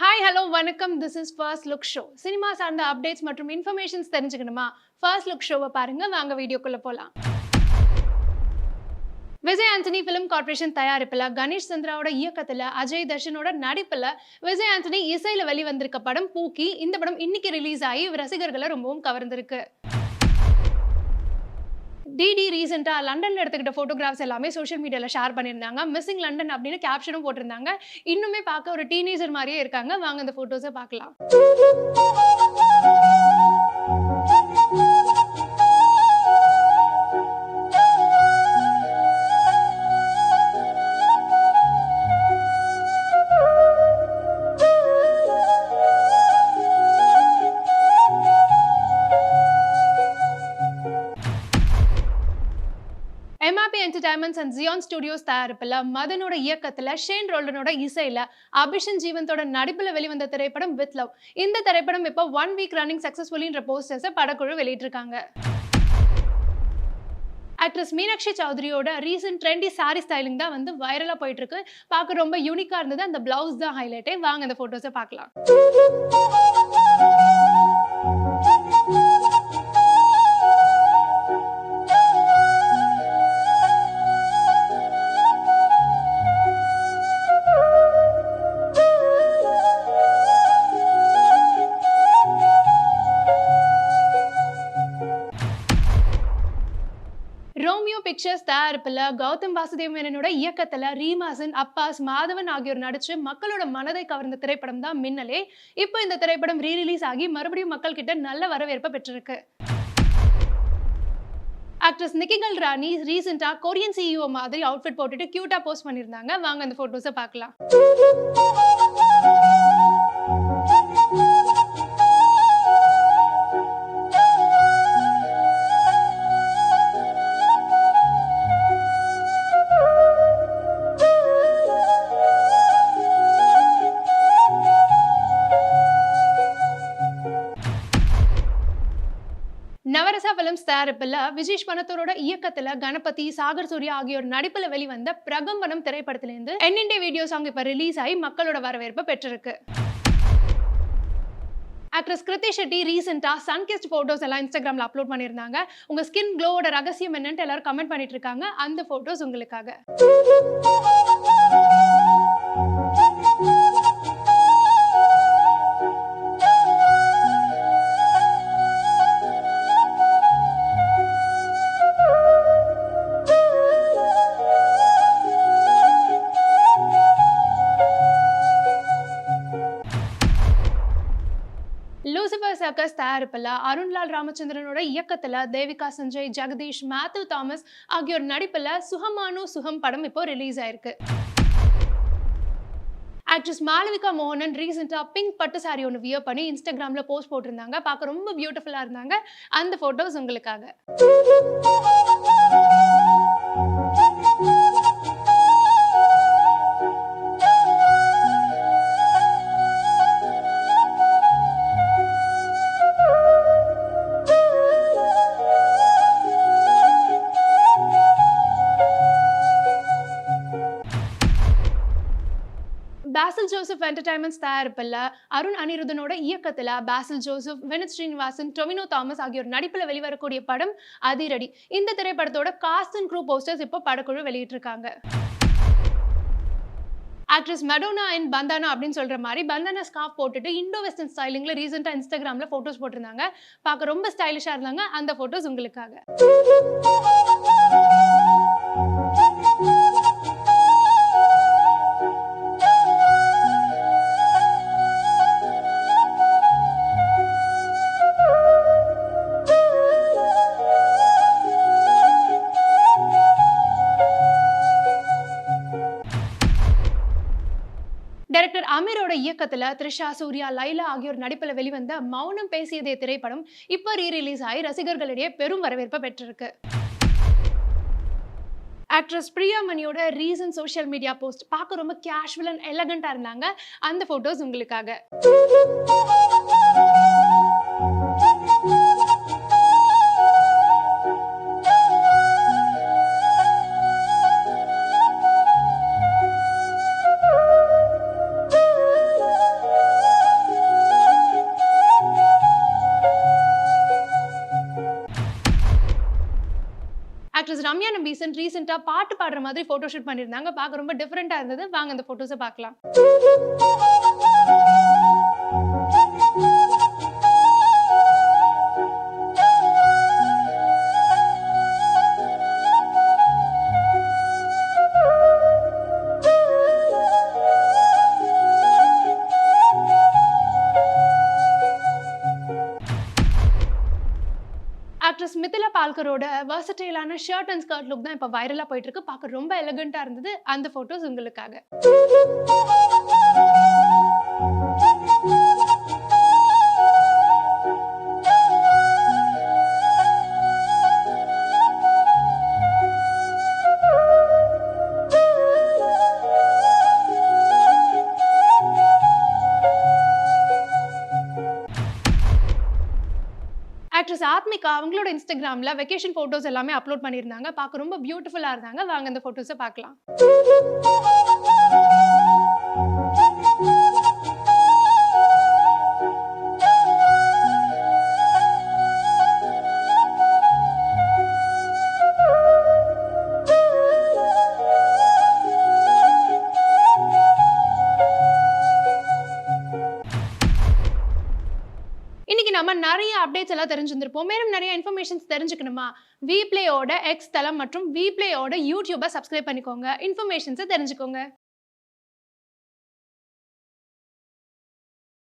Hi hello வணக்கம். This is first look show. Cinema சார்ந்த updates மற்றும் இன்ஃபர்மேஷன்ஸ் தெரிஞ்சுக்கணுமா? ஃபர்ஸ்ட் லுக் ஷோவை பாருங்க. வாங்க வீடியோக்குள்ள போலாம். விஜய் ஆண்டனி ஃபிலிம் கார்ப்பரேஷன் தயாரிப்புல கணேஷ் சந்திராவோட இயக்கத்துல அஜய் தர்ஷனோட நடிப்புல விஜய் ஆண்டனி இசையில வெளிவந்திருக்க படம் பூக்கி. இந்த படம் இன்னைக்கு ரிலீஸ் ஆகி ரசிகர்களை ரொம்பவும் கவர்ந்திருக்கு. டிடி ரீசெண்டா லண்டன்ல எடுத்துக்கிட்ட போட்டோகிராஃப்ஸ் எல்லாமே சோஷியல் மீடியால ஷேர் பண்ணியிருந்தாங்க. மிஸ்ஸிங் லண்டன் அப்படின்னு கேப்ஷனும் போட்டிருந்தாங்க. இன்னுமே பார்க்க ஒரு டீனேஜர் மாதிரியே இருக்காங்க. வாங்க அந்த போட்டோஸை பார்க்கலாம். MRP entertainments and Ziyan studios தயாரிப்புல மதனோட இயக்கத்துல ஷேன் ரோல்டனோட இசையில அபிஷன் ஜீவந்தோட நடிப்புல வெளிவந்த திரைப்படம் வித் லவ். இந்த திரைப்படம் இப்போ 1 வீக் ரன்னிங் சக்சஸ்ஃபுல்லின்ற போஸ்டர்ஸை படக்குழு வெளியிட்டிருக்காங்க. ஆக்ட்ரஸ் மீனாட்சி சௌத்ரியோட ரீசன்ட் ட்ரெண்டி சாரி ஸ்டைலிங் தான் வந்து வைரலா போயிட்டு இருக்கு. பார்க்க ரொம்ப யூனிக்கா இருந்தது. அந்த பிளவுஸ் தான் ஹைலைட்டே. வாங்க அந்த போட்டோஸை பார்க்கலாம். ரோமியோ பிக்சர்ஸ் தயாரிப்புல கௌதம் வாசுதேவ் மேனனோட இயக்கத்துல ரீமாசன், அப்பாஸ், மாதவன் ஆகியோர் நடிச்சு மக்களோட மனதை கவர்ந்த திரைப்படம் தான் மின்னலே. இப்போ இந்த திரைப்படம் ரீரிலீஸ் ஆகி மறுபடியும் மக்கள் கிட்ட நல்ல வரவேற்பை பெற்றிருக்கு. ஆக்ட்ரஸ் நிக்கிகல் ராணி ரீசெண்டா கொரியன் சிஇஓ மாதிரி அவுட்ஃபிட் போட்டுட்டு கியூட்டா போஸ்ட் பண்ணியிருந்தாங்க. வாங்க அந்த போட்டோஸை பார்க்கலாம். நவரசா பிலிம்ஸ் தயாரிப்புல விஜேஷ் பணத்தோரோட இயக்கத்துல கணபதி, சாகர் சூர்யா ஆகியோர் நடிப்புல வெளிவந்த பிரகம்பனம் திரைப்படத்திலிருந்து என்என்டே வீடியோ சாங் இப்ப ரிலீஸ் ஆகி மக்களோட வரவேற்பை பெற்றிருக்கு. ஆக்ட்ரஸ் கிருத்தி ஷெட்டி ரீசெண்டா சன்கிஸ்ட் போட்டோஸ் எல்லாம் இன்ஸ்டாகிராம்ல அப்லோட் பண்ணியிருந்தாங்க. உங்க ஸ்கின் க்ளோவோட ரகசியம் என்னன்னு எல்லாரும் கமெண்ட் பண்ணிட்டு இருக்காங்க. அந்த போட்டோஸ் உங்களுக்காக. லூசிபர் சர்க்கஸ் தயாரிப்புல அருண்லால் ராமச்சந்திரனோட இயக்கத்துல தேவிகா சஞ்சய், ஜெகதீஷ், மேத்யூ தாமஸ் ஆகியோர் நடிப்புல சுகமானு சுகம் படம் இப்போ ரிலீஸ் ஆயிருக்கு. ஆக்ட்ரஸ் மாளவிகா மோகனன் ரீசெண்டா பிங்க் பட்டு சாரி ஒன்று வியர் பண்ணி இன்ஸ்டாகிராம்ல போஸ்ட் போட்டிருந்தாங்க. பார்க்க ரொம்ப பியூட்டிஃபுல்லா இருந்தாங்க. அந்த போட்டோஸ் உங்களுக்காக. பாசில் ஜோசப் என்டர்டைன்மெண்ட்ஸ் தயாரிப்புல அருண் அனிருத்தனோட இயக்கத்துல பாசில் ஜோசப், வினித் ஸ்ரீனிவாசன், டொவினோ தாமஸ் ஆகியோர் நடிப்புல வெளிவரக்கூடிய படம் அதிரடி. இந்த திரைப்படத்தோட காஸ்ட் அண்ட் க்ரூ போஸ்டர்ஸ் இப்போ படக்குழு வெளியிட்டிருக்காங்க. ஆக்ட்ரஸ் மடோனா அண்ட் பந்தானா அப்படின்னு சொல்ற மாதிரி பந்தானா ஸ்கார்ஃப் போட்டுட்டு இண்டோ வெஸ்டர்ன் ஸ்டைலிங்ல ரீசெண்டா இன்ஸ்டாகிராம்ல போட்டோஸ் போட்டிருந்தாங்க. பார்க்க ரொம்ப ஸ்டைலிஷா இருந்தாங்க. அந்த போட்டோஸ் உங்களுக்காக. டைரக்டர் அமீரோட இயக்கத்துல த்ரிஷா, சூர்யா, லைலா ஆகியோர் நடிப்புல வெளிவந்த மௌனம் பேசியதே திரைப்படம் இப்போ ரீரிலீஸ் ஆகி ரசிகர்களிடையே பெரும் வரவேற்பை பெற்றிருக்கு. ஆக்ட்ரஸ் பிரியா மணியோட ரீசன்ட் சோஷியல் மீடியா போஸ்ட் பார்க்க ரொம்ப கேஷுவல் அண்ட் எலகண்டா இருந்தாங்க. அந்த போட்டோஸ் உங்களுக்காக. ரீசென்ட்டா பாட்டு பாடுற மாதிரி ஃபோட்டோ ஷூட் பண்ணியிருந்தாங்க. பார்க்க ரொம்ப டிஃபரெண்ட்டா இருந்தது. வாங்க அந்த ஃபோட்டோஸ பார்க்கலாம். ஆக்ட்ரஸ் மிதிலா பால்கரோட வெர்சடைலான ஷர்ட் அண்ட் ஸ்கர்ட் லுக் தான் இப்ப வைரலா போயிட்டு இருக்கு. பார்க்க ரொம்ப எலிகன்ட்டா இருந்தது. அந்த ஃபோட்டோஸ் உங்களுக்காக. ஆக்ட்ரஸ் ஆத்மிகா அவங்களோட இன்ஸ்டாகிராம்ல வெக்கேஷன் ஃபோட்டோஸ் எல்லாமே அப்லோட் பண்ணியிருந்தாங்க. பார்க்க ரொம்ப பியூட்டிஃபுல்லா இருந்தாங்க. வாங்க அந்த ஃபோட்டோஸ பார்க்கலாம். இன்னைக்கு நம்ம நெறைய அப்டேட்ஸ் எல்லாம் தெரிஞ்சிருந்திருப்போம். மேலும் நெறைய இன்ஃபர்மேஷன்ஸ் தெரிஞ்சுக்கணுமா? விப்ளேயோட எக்ஸ் தளம் மற்றும் விப்ளேயோட யூடியூப சப்ஸ்கிரைப் பண்ணிக்கோங்க. இன்ஃபர்மேஷன்ஸ தெரிஞ்சுக்கோங்க.